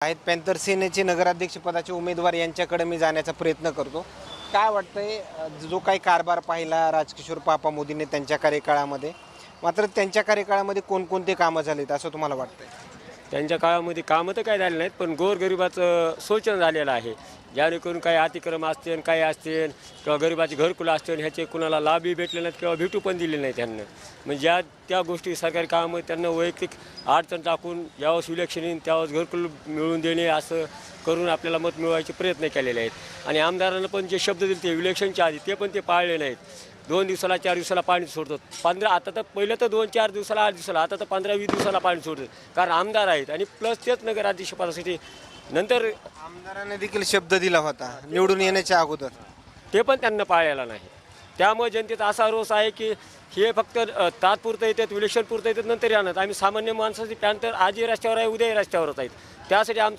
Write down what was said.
आहेत पॅन्थर सेनेचे नगराध्यक्षपदाचे उमेदवार यांच्याकडे मी जाण्याचा प्रयत्न करतो. काय वाटतंय जो काही कारभार पाहिला राजकिशोर पापा मोदींनी त्यांच्या कार्यकाळामध्ये, मात्र त्यांच्या कार्यकाळामध्ये कोणकोणते कामं झालीत असं तुम्हाला वाटतंय? त्यांच्या काळामध्ये कामं तर काय झाले नाहीत, पण गोरगरिबाचं शोषण झालेलं आहे. जेणेकरून काही अतिक्रम असतील, काही असतील किंवा गरिबाची घरकुलं असतील, ह्याचे कुणाला लाभही भेटले नाहीत किंवा भेटू पण दिले नाही त्यांना. म्हणजे ज्या त्या गोष्टी सरकारी कामं त्यांना वैयक्तिक अडचण टाकून यावेळेस इलेक्शन येईन त्यावेळेस घरकुल मिळवून देणे असं करून आपल्याला मत मिळवायचे प्रयत्न केलेले आहेत. आणि आमदारांना पण जे शब्द दिले ते इलेक्शनच्या आधी ते पण ते पाळले नाहीत. 2 दिवसाला 4 दिवसाला पाणी सोडतात. 15 आता तर पहिलं तर 2-4 दिवसाला 8 दिवसाला, आता तर 15-20 दिवसाला पाणी सोडतात. कारण आमदार आहेत आणि प्लस तेच नगराध्यक्षपदासाठी नंतर आमदारांनी देखील शब्द दिला होता निवडून येण्याच्या अगोदर, ते पण त्यांना पाळलेला नाही. त्यामुळे जनतेचा असा रोष आहे की हे फक्त तात्पुरतं येतात, इलेक्शनपुरतं येतात, नंतर येणार. आम्ही सामान्य माणसाची पॅन्थर आजही रस्त्यावर आहे, उद्याही रस्त्यावरच आहेत. त्यासाठी आमचं